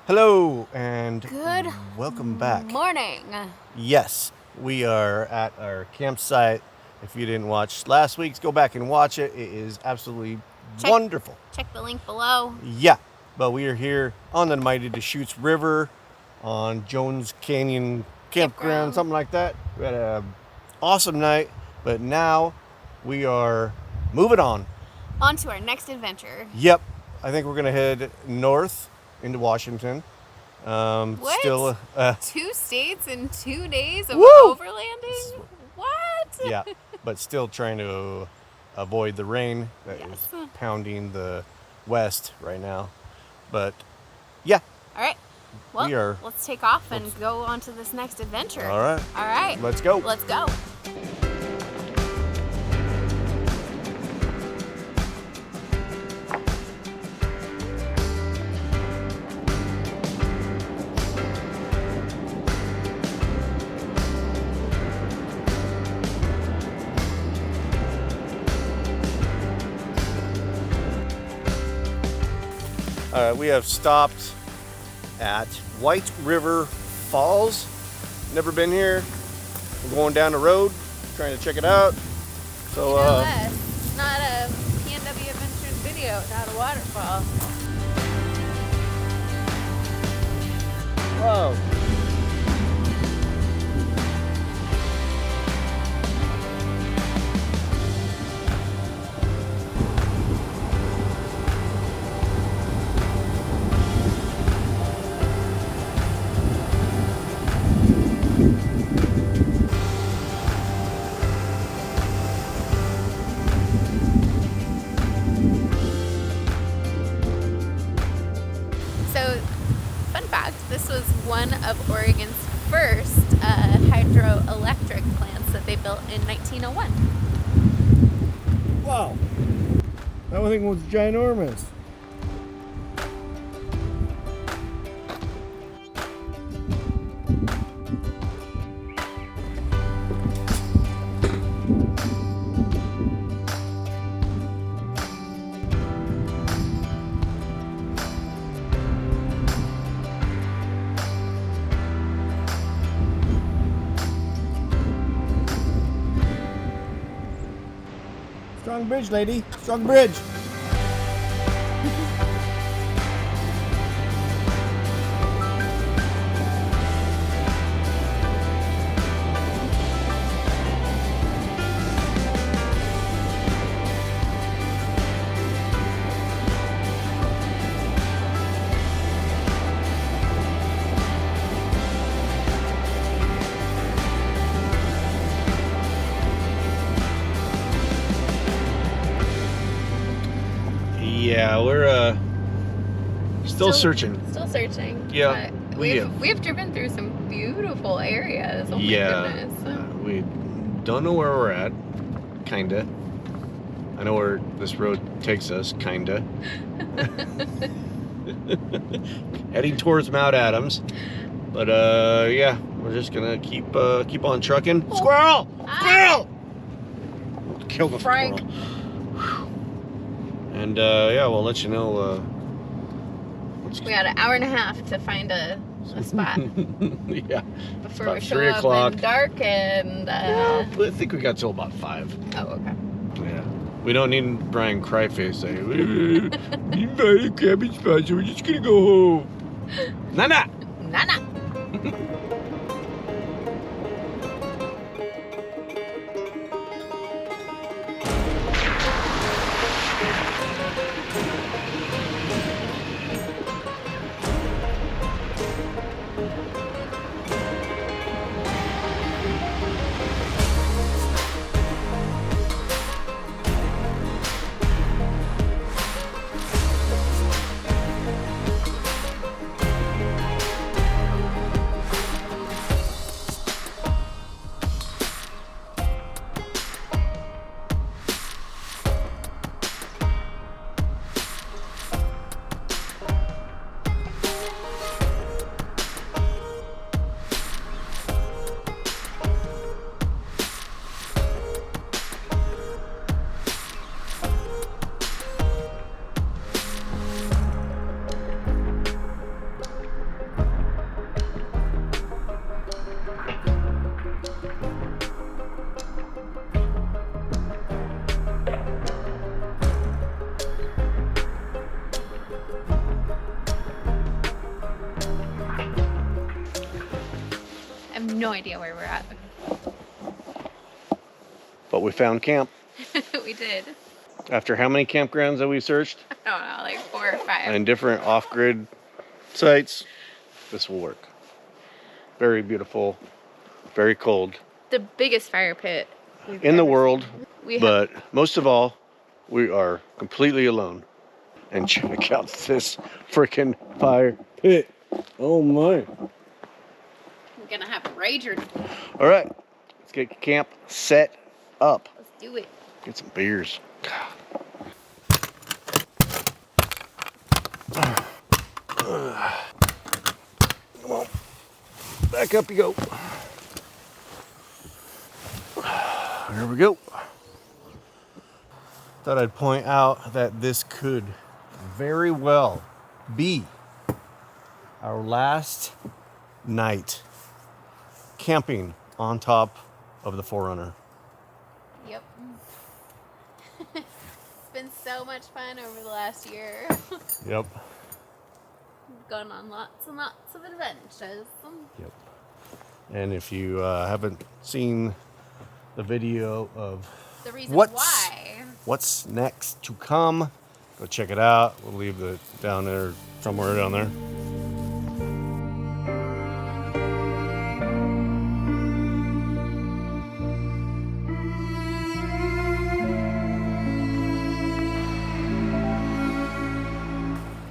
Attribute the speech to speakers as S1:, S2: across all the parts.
S1: Hello and
S2: Good
S1: welcome back.
S2: morning.
S1: Yes, we are at our campsite. If you didn't watch last week's, go back and watch it. It is absolutely wonderful.
S2: Check the link below.
S1: Yeah, but we are here on the mighty Deschutes River on Jones Canyon campground, something like that. We had an awesome night, but now we are moving on.
S2: On to our next adventure.
S1: Yep, I think we're going to head north into Washington.
S2: What?
S1: Still,
S2: 2 states in 2 days of
S1: Woo!
S2: overlanding? What?
S1: Yeah, but still trying to avoid the rain that is pounding the west right now. But yeah.
S2: All right. Well,
S1: we are,
S2: let's take off and go on to this next adventure.
S1: All right.
S2: All right.
S1: Let's go.
S2: Let's go.
S1: We have stopped at White River Falls. Never been here. We're going down the road, trying to check it out. So,
S2: It's not a PNW Adventures video without a waterfall.
S1: Whoa.
S2: So, fun fact, this was one of Oregon's first hydroelectric plants that they built in 1901.
S1: Wow. That thing was ginormous. Strong bridge, lady. Strong bridge. Yeah, we're still searching.
S2: Still searching.
S1: Yeah,
S2: but we've driven through some beautiful areas. Oh my goodness.
S1: We don't know where we're at. Kinda. I know where this road takes us. Kinda. Heading towards Mount Adams. But yeah, we're just gonna keep on trucking.
S2: Oh.
S1: Squirrel! Squirrel! Kill the
S2: Frank.
S1: squirrel. And yeah, we'll let you know.
S2: We had an hour and a half to find a spot.
S1: Yeah.
S2: Before
S1: About
S2: we show
S1: 3
S2: up
S1: o'clock.
S2: in dark and.
S1: Yeah, I think we got till about 5.
S2: Oh, okay.
S1: Yeah. We don't need Brian Cryface saying, "We invited a camping spot, so we're just gonna go home." Nah.
S2: Nana. no idea where we're at.
S1: But we found camp.
S2: We did.
S1: After how many campgrounds that we searched?
S2: I don't know, like 4 or 5.
S1: And different off-grid sites. This will work. Very beautiful. Very cold.
S2: The biggest fire pit
S1: in the world.
S2: We
S1: but most of all, we are completely alone. And check out this freaking fire pit. Oh my.
S2: We're gonna have a rager.
S1: All right, let's get camp set up.
S2: Let's do it.
S1: Get some beers. Come on, back up you go. Here we go. Thought I'd point out that this could very well be our last night camping on top of the 4Runner.
S2: Yep. It's been so much fun over the last year.
S1: Yep.
S2: Gone on lots and lots of adventures.
S1: Yep. And if you haven't seen the video of
S2: the reason what's
S1: next to come, go check it out. We'll leave it down there, somewhere down there.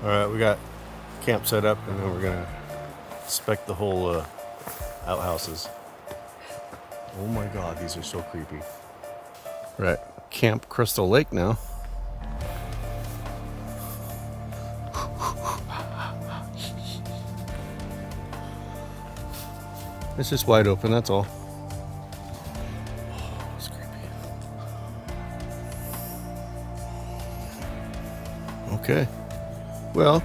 S1: All right, we got camp set up, and then we're gonna inspect the whole outhouses. Oh my God, these are so creepy. We're at Camp Crystal Lake now. It's just wide open, that's all. Oh, it's creepy. Okay. Well,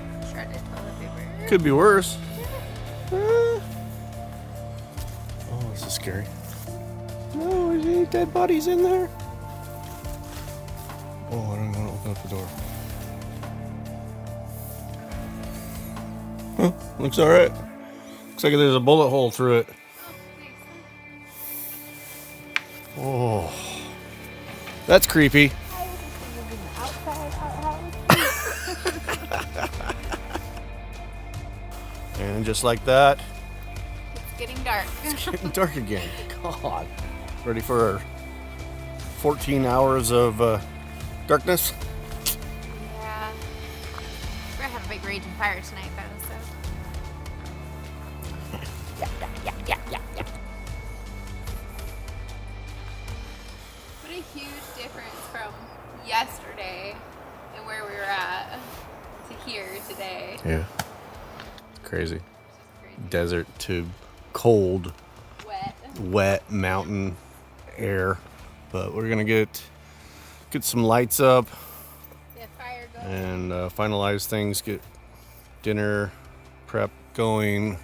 S1: could be worse. Oh, this is scary. No, is any dead bodies in there? Oh, I don't want to open up the door. Huh, looks alright. Looks like there's a bullet hole through it. Oh, that's creepy. And just like that,
S2: it's getting dark.
S1: It's getting dark again. God. Ready for 14 hours of darkness?
S2: Yeah. We're gonna have a big raging fire tonight, though, so. Yeah. What a huge difference from yesterday and where we were at to here today.
S1: Yeah. Crazy. Desert to cold, wet mountain air. But we're gonna get some lights up,
S2: fire going,
S1: and finalize things. Get dinner prep going.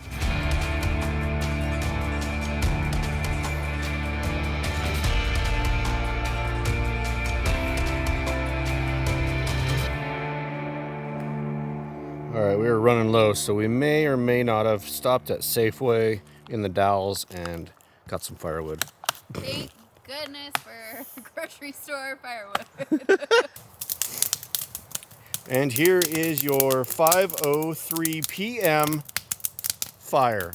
S1: All right, we were running low, so we may or may not have stopped at Safeway in the Dalles and got some firewood.
S2: Thank goodness for grocery store firewood.
S1: And here is your 5:03 p.m. fire.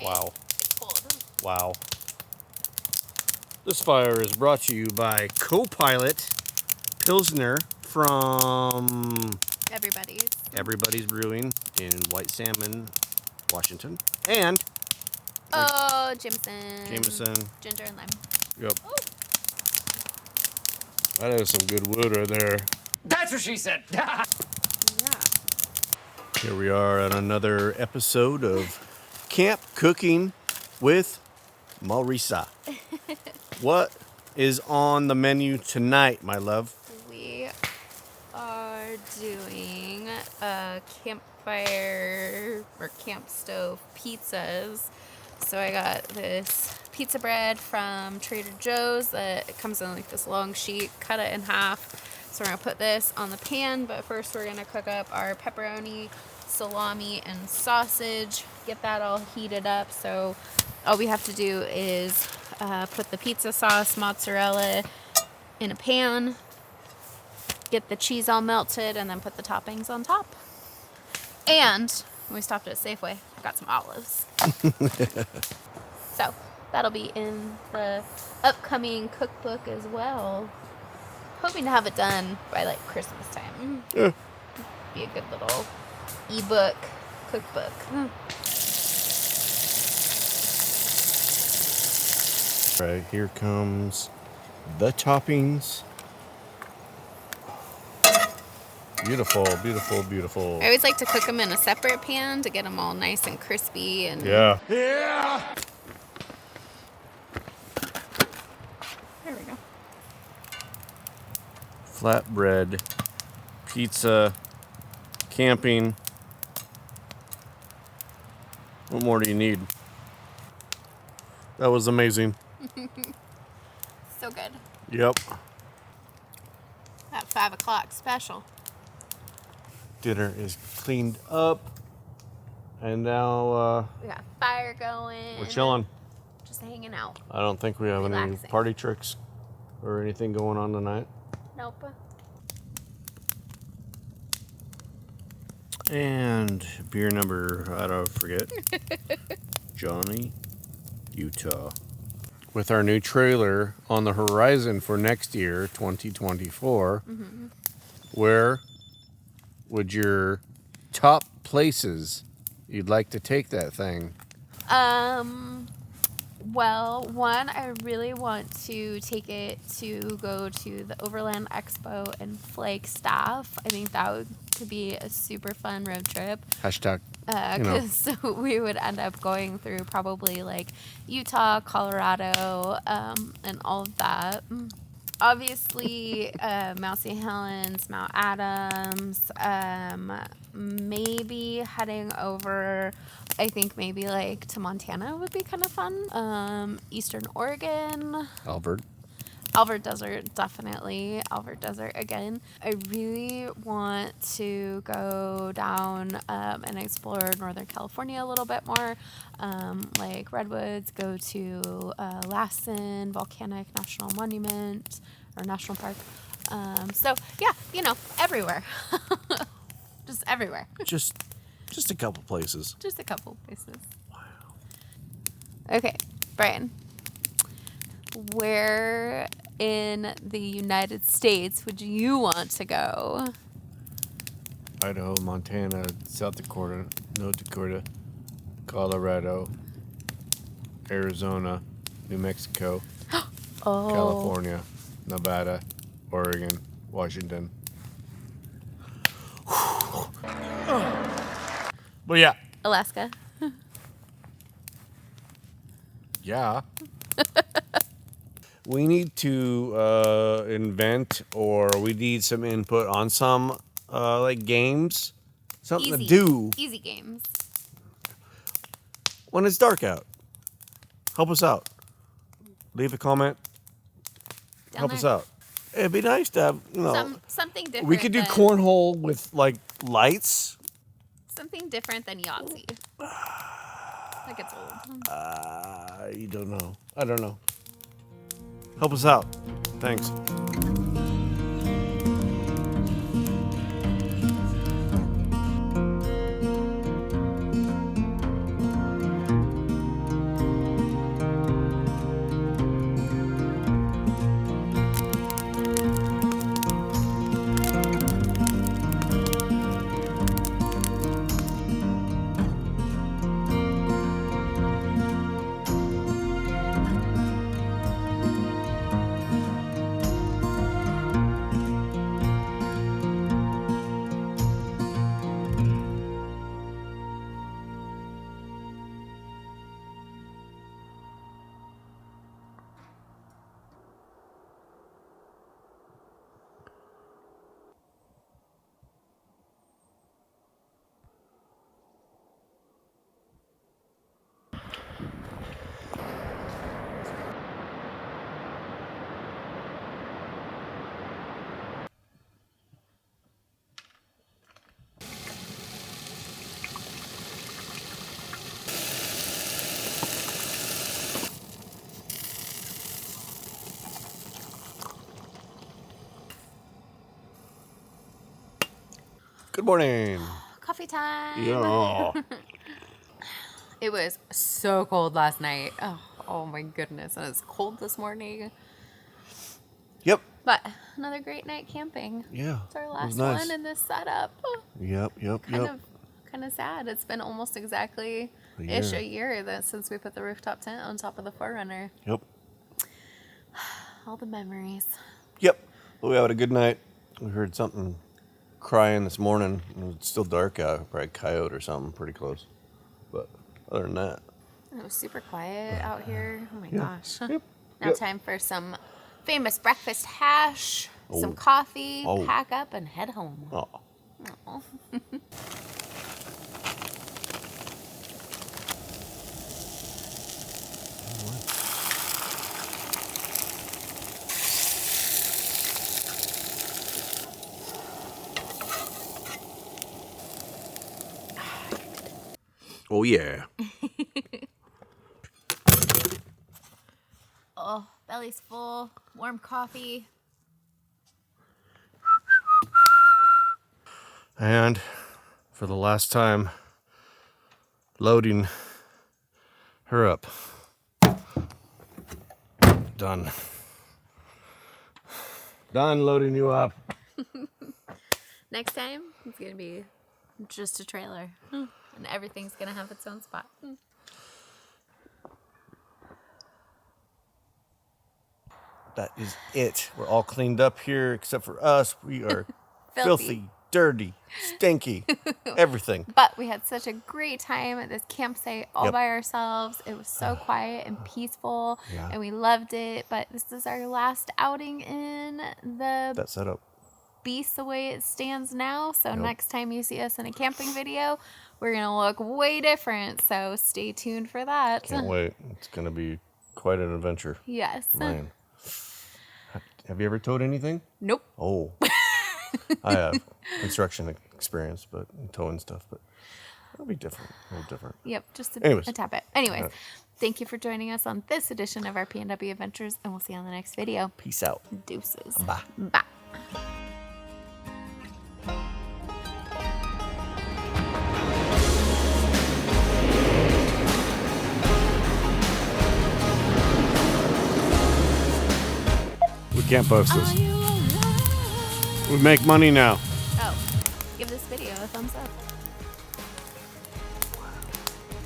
S1: Wow.
S2: It's cold.
S1: Wow. This fire is brought to you by Co-Pilot Pilsner from Everybody's Brewing in White Salmon, Washington. And Jameson.
S2: Ginger and lime.
S1: Yep.
S2: Oh.
S1: That is some good wood right there.
S3: That's what she said.
S2: Yeah.
S1: Here we are on another episode of Camp Cooking with Marisa. What is on the menu tonight, my love?
S2: We are doing campfire or camp stove pizzas. So I got this pizza bread from Trader Joe's that it comes in like this long sheet, cut it in half. So we're gonna put this on the pan, but first we're gonna cook up our pepperoni salami and sausage. Get that all heated up. So all we have to do is put the pizza sauce, mozzarella in a pan, get the cheese all melted, and then put the toppings on top. And when we stopped at Safeway, I got some olives. So that'll be in the upcoming cookbook as well. Hoping to have it done by like Christmas time.
S1: Yeah.
S2: Be a good little ebook cookbook.
S1: Right, here comes the toppings. Beautiful, beautiful, beautiful.
S2: I always like to cook them in a separate pan to get them all nice and crispy. And
S1: Yeah.
S2: There we go.
S1: Flatbread, pizza, camping. What more do you need? That was amazing.
S2: So good.
S1: Yep.
S2: That 5 o'clock special.
S1: Dinner is cleaned up. And now
S2: We got fire going.
S1: we're chilling.
S2: Just hanging out.
S1: I don't think we have any
S2: Relaxing.
S1: party tricks or anything going on tonight.
S2: Nope.
S1: And beer number, I don't forget. Johnny, Utah. With our new trailer on the horizon for next year, 2024, where would your top places you'd like to take that thing?
S2: Well, one, I really want to take it to go to the Overland Expo in Flagstaff. I think that could be a super fun road trip.
S1: Hashtag,
S2: Because we would end up going through probably like Utah, Colorado, and all of that. Obviously, Mount St. Helens, Mount Adams, maybe heading over, I think maybe like to Montana would be kind of fun. Eastern Oregon. Alvord Desert, definitely. Alvord Desert again. I really want to go down and explore Northern California a little bit more. Like Redwoods, go to Lassen Volcanic National Monument or National Park. So, yeah, everywhere. Just everywhere.
S1: just a couple places.
S2: Just a couple places. Wow. Okay, Brian. Where in the United States would you want to go?
S1: Idaho, Montana, South Dakota, North Dakota, Colorado, Arizona, New Mexico, California, Nevada, Oregon, Washington. But yeah.
S2: Alaska.
S1: Yeah. We need to invent, or we need some input on some like games, something to do
S2: Easy games.
S1: when it's dark out. Help us out. Leave a comment.
S2: Down
S1: Help
S2: there.
S1: us out. It'd be nice to have,
S2: Something different.
S1: we could do
S2: than,
S1: cornhole with like lights.
S2: Something different than Yahtzee. That gets old.
S1: You don't know. I don't know. Help us out. Thanks. Good morning.
S2: Coffee time.
S1: Yeah.
S2: It was so cold last night. Oh my goodness. And it's cold this morning.
S1: Yep.
S2: But another great night camping.
S1: Yeah.
S2: It's our
S1: it was
S2: last
S1: nice.
S2: one in this setup.
S1: Yep.
S2: Kind of sad. It's been almost exactly a year that since we put the rooftop tent on top of the Forerunner.
S1: Yep.
S2: All the memories.
S1: Yep. Well, we had a good night. We heard something crying this morning. It's still dark out. Probably a coyote or something pretty close. But other than that.
S2: It was super quiet out here. Oh my gosh.
S1: Yep.
S2: Now time for some famous breakfast hash, some coffee, pack up, and head home.
S1: Oh.
S2: Aw.
S1: Oh, yeah.
S2: Oh, belly's full. Warm coffee.
S1: And for the last time, loading her up. Done. Done loading you up.
S2: Next time, it's going to be just a trailer. And everything's going to have its own spot.
S1: That is it. We're all cleaned up here except for us. We are filthy, dirty, stinky, everything.
S2: But we had such a great time at this campsite all by ourselves. It was so quiet and peaceful, and we loved it. But this is our last outing in
S1: that setup.
S2: Beast the way it stands now. So next time you see us in a camping video, we're going to look way different. So stay tuned for that.
S1: Can't wait. It's going to be quite an adventure.
S2: Yes.
S1: Man. Have you ever towed anything?
S2: Nope.
S1: Oh. I have construction experience, but towing stuff, but it'll be different. A little different.
S2: Yep, just a
S1: Anyways.
S2: tap it. Anyways, thank you for joining us on this edition of our PNW Adventures, and we'll see you on the next video.
S1: Peace out.
S2: Deuces.
S1: Bye.
S2: Bye.
S1: We can't post this. We make money now.
S2: Oh, give this video a thumbs up.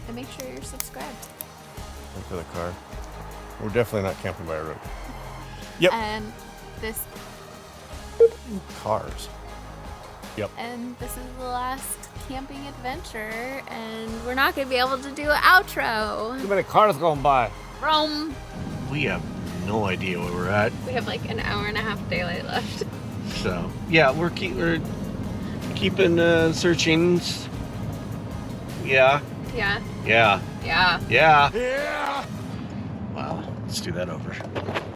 S2: And make sure you're subscribed.
S1: Look for the car. We're definitely not camping by a road. Yep.
S2: And this
S1: Cars. Yep.
S2: And this is the last camping adventure, and we're not going to be able to do an outro.
S1: Too many cars going by.
S2: Rome.
S1: We have no idea where we're at.
S2: We have like an hour and a half daylight left.
S1: So yeah, we're keeping searching. Yeah.
S2: Yeah.
S1: Yeah.
S2: Yeah.
S1: Yeah. Yeah. Wow. Let's do that over.